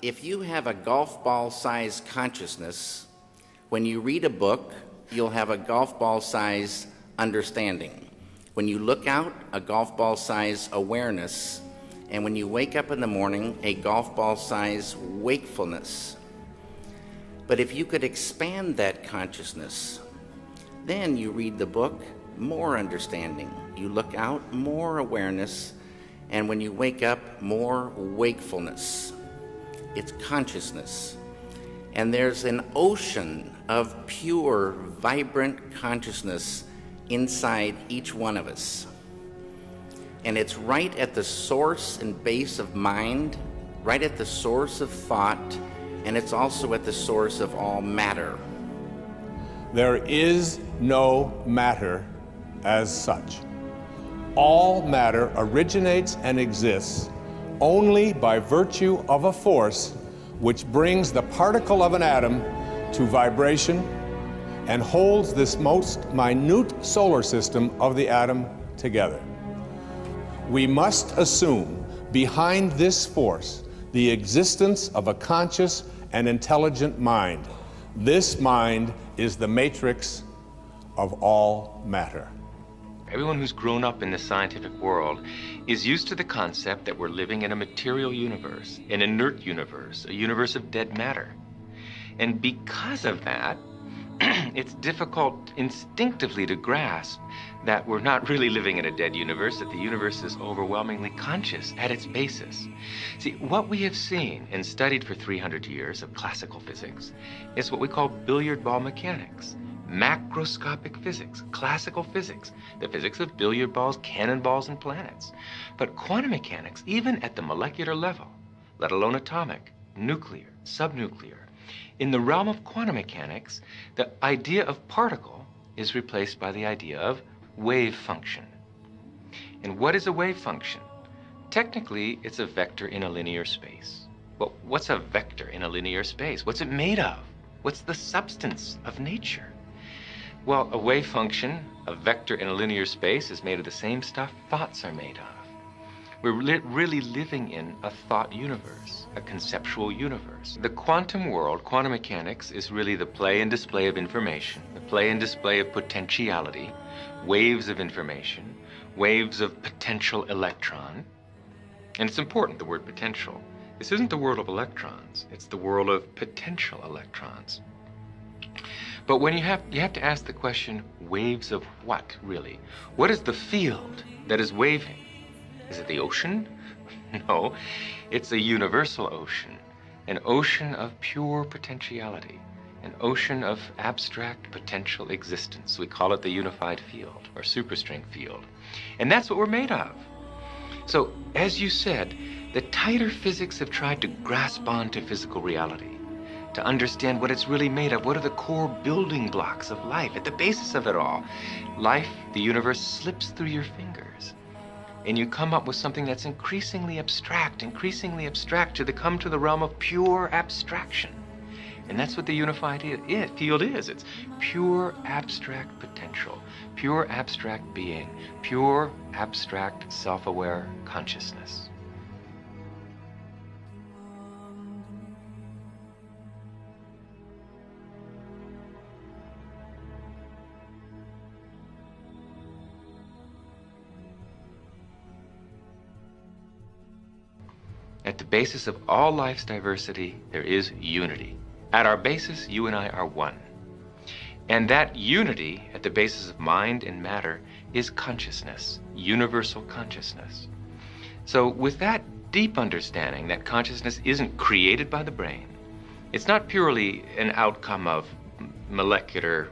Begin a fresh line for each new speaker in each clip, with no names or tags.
If you have a golf ball size consciousness, when you read a book, you'll have a golf ball size understanding. When you look out, a golf ball size awareness. And when you wake up in the morning, a golf ball size wakefulness. But if you could expand that consciousness, then you read the book, more understanding. You look out, more awareness. And when you wake up, more wakefulness. It's consciousness. And there's an ocean of pure, vibrant consciousness inside each one of us. And it's right at the source and base of mind, right at the source of thought, and it's also at the source of all matter.
There is no matter as such. All matter originates and exists only by virtue of a force which brings the particle of an atom to vibration and holds this most minute solar system of the atom together. We must assume behind this force the existence of a conscious and intelligent mind. This mind is the matrix of all matter.
Everyone who's grown up in the scientific world is used to the concept that we're living in a material universe, an inert universe, a universe of dead matter. And because of that, it's difficult instinctively to grasp that we're not really living in a dead universe, that the universe is overwhelmingly conscious at its basis. See, what we have seen and studied for 300 years of classical physics is what we call billiard ball mechanics. Macroscopic physics, classical physics, the physics of billiard balls, cannonballs, and planets. But quantum mechanics, even at the molecular level, let alone atomic, nuclear, subnuclear, in the realm of quantum mechanics, the idea of particle is replaced by the idea of wave function. And what is a wave function? Technically, it's a vector in a linear space. Well, what's a vector in a linear space? What's it made of? What's the substance of nature? Well, a wave function, a vector in a linear space, is made of the same stuff thoughts are made of. We're really living in a thought universe, a conceptual universe. The quantum world, quantum mechanics, is really the play and display of information, the play and display of potentiality, waves of information, waves of potential electron. And it's important, the word potential. This isn't the world of electrons, it's the world of potential electrons. But when you have to ask the question, waves of what, really? What is the field that is waving? Is it the ocean? No, it's a universal ocean, an ocean of pure potentiality, an ocean of abstract potential existence. We call it the unified field, or superstring field. And that's what we're made of. So, as you said, the tighter physics have tried to grasp onto physical reality, to understand what it's really made of. What are the core building blocks of life? At the basis of it all, life, the universe, slips through your fingers. And you come up with something that's increasingly abstract to come to the realm of pure abstraction. And that's what the unified field is. It's pure abstract potential, pure abstract being, pure abstract self-aware consciousness. At the basis of all life's diversity, there is unity. At our basis, you and I are one. And that unity, at the basis of mind and matter, is consciousness, universal consciousness. So with that deep understanding that consciousness isn't created by the brain, it's not purely an outcome of molecular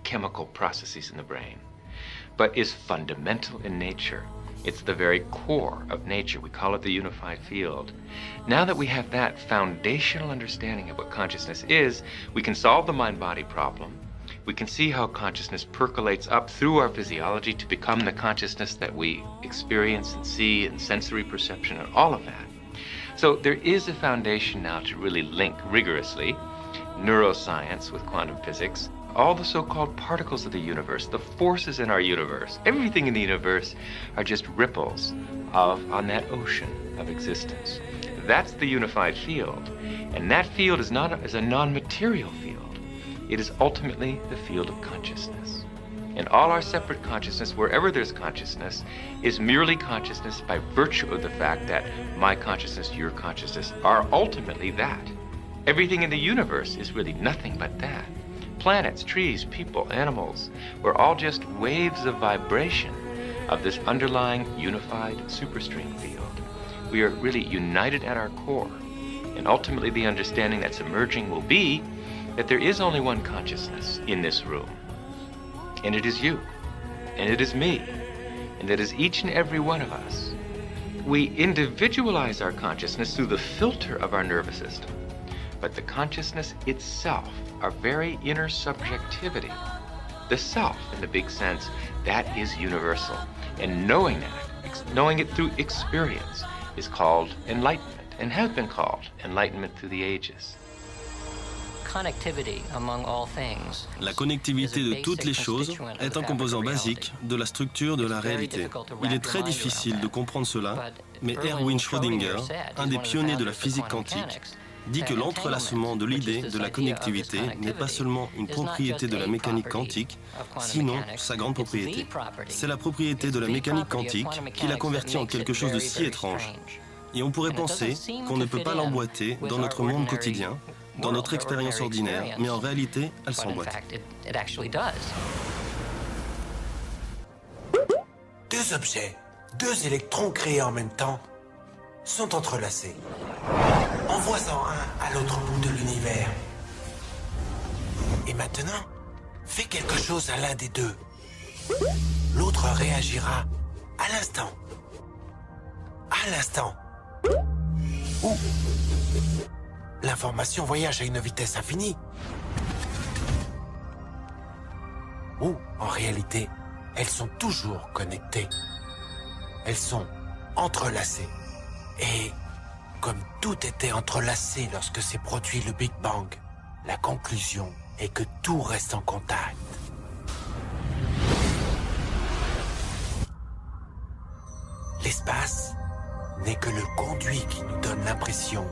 chemical processes in the brain, but is fundamental in nature. It's the very core of nature. We call it the unified field. Now that we have that foundational understanding of what consciousness is, we can solve the mind-body problem. We can see how consciousness percolates up through our physiology to become the consciousness that we experience and see and sensory perception and all of that. So there is a foundation now to really link rigorously neuroscience with quantum physics, all the so-called particles of the universe, the forces in our universe, everything in the universe are just ripples on that ocean of existence. That's the unified field. And that field is a non-material field. It is ultimately the field of consciousness. And all our separate consciousness, wherever there's consciousness, is merely consciousness by virtue of the fact that my consciousness, your consciousness, are ultimately that. Everything in the universe is really nothing but that. Planets, trees, people, animals, we're all just waves of vibration of this underlying unified superstring field. We are really united at our core. And ultimately the understanding that's emerging will be that there is only one consciousness in this room. And it is you, and it is me, and it is each and every one of us. We individualize our consciousness through the filter of our nervous system. But the consciousness itself, our very inner subjectivity, the self in the big sense, that is universal. And knowing that, knowing it through experience, is called enlightenment, and has been called enlightenment through the ages.
La connectivité de toutes les choses est un composant basique de la structure de la réalité. Il est très difficile de comprendre cela, mais Erwin Schrödinger, un des pionniers de la physique quantique, dit que l'entrelacement de l'idée de la connectivité n'est pas seulement une propriété de la mécanique quantique, sinon sa grande propriété. C'est la propriété de la mécanique quantique qui l'a convertie en quelque chose de si étrange. Et on pourrait penser qu'on ne peut pas l'emboîter dans notre monde quotidien, dans notre expérience ordinaire, mais en réalité, elle s'emboîte.
Deux objets, deux électrons créés en même temps, sont entrelacés. Envoie-en un à l'autre bout de l'univers. Et maintenant, fais quelque chose à l'un des deux. L'autre réagira à l'instant. À l'instant. Ou l'information voyage à une vitesse infinie. Ou, en réalité, elles sont toujours connectées. Elles sont entrelacées. Et comme tout était entrelacé lorsque s'est produit le Big Bang, la conclusion est que tout reste en contact. L'espace n'est que le conduit qui nous donne l'impression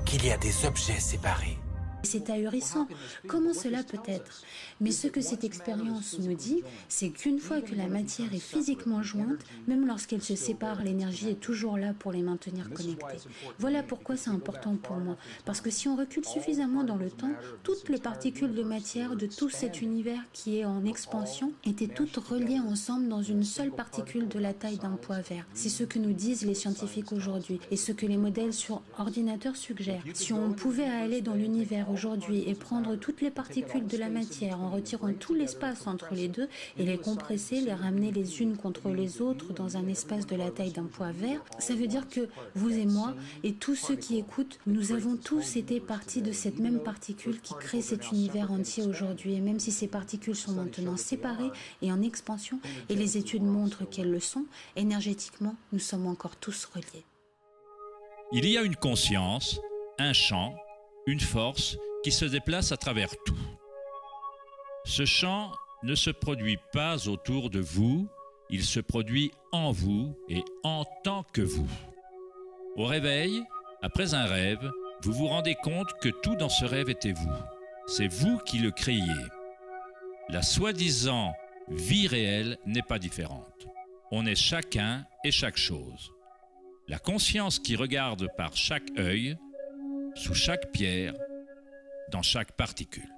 qu'il y a des objets séparés.
C'est ahurissant. Comment cela peut être? Mais ce que cette expérience nous dit, c'est qu'une fois que la matière est physiquement jointe, même lorsqu'elle se sépare, l'énergie est toujours là pour les maintenir connectés. Voilà pourquoi c'est important pour moi. Parce que si on recule suffisamment dans le temps, toutes les particules de matière de tout cet univers qui est en expansion étaient toutes reliées ensemble dans une seule particule de la taille d'un pois vert. C'est ce que nous disent les scientifiques aujourd'hui et ce que les modèles sur ordinateur suggèrent. Si on pouvait aller dans l'univers aujourd'hui et prendre toutes les particules de la matière en retirant tout l'espace entre les deux et les compresser, les ramener les unes contre les autres dans un espace de la taille d'un pois vert, ça veut dire que vous et moi et tous ceux qui écoutent, nous avons tous été partis de cette même particule qui crée cet univers entier aujourd'hui. Et même si ces particules sont maintenant séparées et en expansion, et les études montrent qu'elles le sont, énergétiquement, nous sommes encore tous reliés.
Il y a une conscience, un champ, une force qui se déplace à travers tout. Ce champ ne se produit pas autour de vous, il se produit en vous et en tant que vous. Au réveil, après un rêve, vous vous rendez compte que tout dans ce rêve était vous. C'est vous qui le créiez. La soi-disant vie réelle n'est pas différente. On est chacun et chaque chose. La conscience qui regarde par chaque œil, sous chaque pierre, dans chaque particule.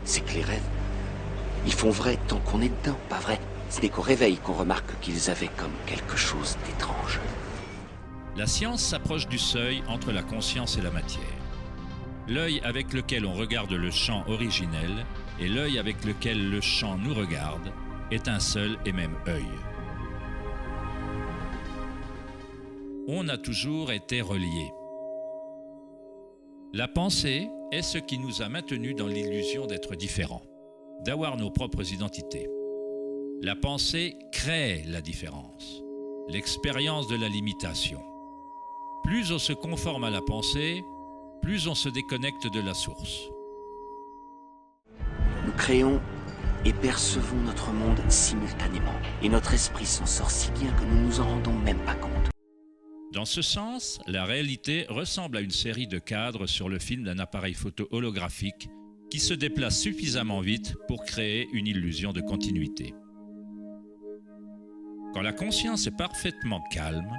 C'est que les rêves, ils font vrai tant qu'on est dedans, pas vrai? Ce n'est qu'au réveil qu'on remarque qu'ils avaient comme quelque chose d'étrange.
La science s'approche du seuil entre la conscience et la matière. L'œil avec lequel on regarde le champ originel et l'œil avec lequel le champ nous regarde est un seul et même œil. On a toujours été reliés. La pensée est ce qui nous a maintenus dans l'illusion d'être différents, d'avoir nos propres identités. La pensée crée la différence, l'expérience de la limitation. Plus on se conforme à la pensée, plus on se déconnecte de la source.
Nous créons et percevons notre monde simultanément, et notre esprit s'en sort si bien que nous nous en rendons même pas compte.
Dans ce sens, la réalité ressemble à une série de cadres sur le film d'un appareil photo holographique qui se déplace suffisamment vite pour créer une illusion de continuité. Quand la conscience est parfaitement calme,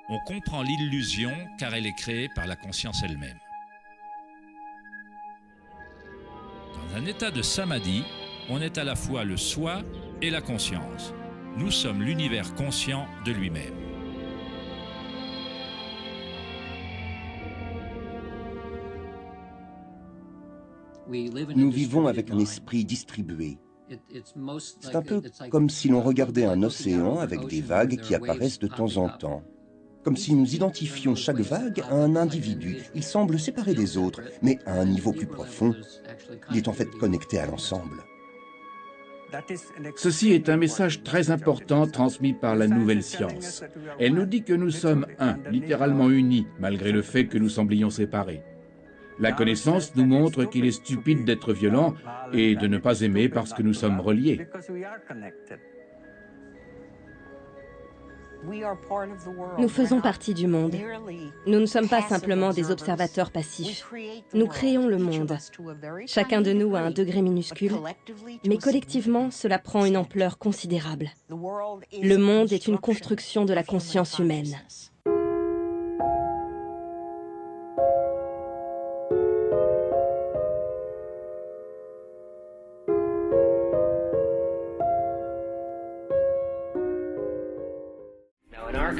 on comprend l'illusion car elle est créée par la conscience elle-même. Dans un état de samadhi, on est à la fois le soi et la conscience. Nous sommes l'univers conscient de lui-même.
Nous vivons avec un esprit distribué. C'est un peu comme si l'on regardait un océan avec des vagues qui apparaissent de temps en temps. Comme si nous identifions chaque vague à un individu. Il semble séparé des autres, mais à un niveau plus profond, il est en fait connecté à l'ensemble.
Ceci est un message très important transmis par la nouvelle science. Elle nous dit que nous sommes un, littéralement unis, malgré le fait que nous semblions séparés. La connaissance nous montre qu'il est stupide d'être violent et de ne pas aimer parce que nous sommes reliés.
Nous faisons partie du monde. Nous ne sommes pas simplement des observateurs passifs. Nous créons le monde. Chacun de nous a un degré minuscule, mais collectivement, cela prend une ampleur considérable. Le monde est une construction de la conscience humaine.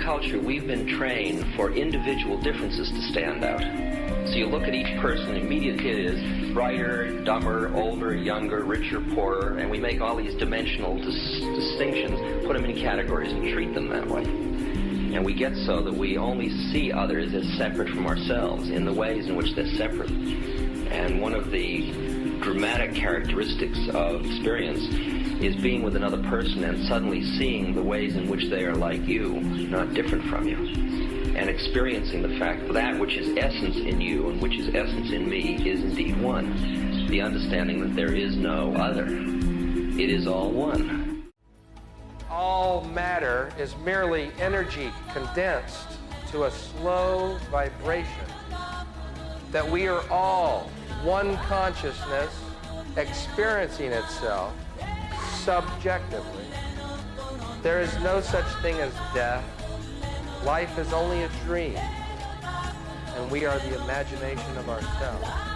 Culture, we've been trained for individual differences to stand out. So you look at each person, immediately it is brighter, dumber, older, younger, richer, poorer, and we make all these dimensional distinctions, put them in categories and treat them that way. And we get so that we only see others as separate from ourselves in the ways in which they're separate. And one of the dramatic characteristics of experience is being with another person and suddenly seeing the ways in which they are like you, not different from you, and experiencing the fact that that which is essence in you and which is essence in me is indeed one. The understanding that there is no other. It is all one.
All matter is merely energy condensed to a slow vibration. That we are all one consciousness experiencing itself subjectively. There is no such thing as death. Life is only a dream, and we are the imagination of ourselves.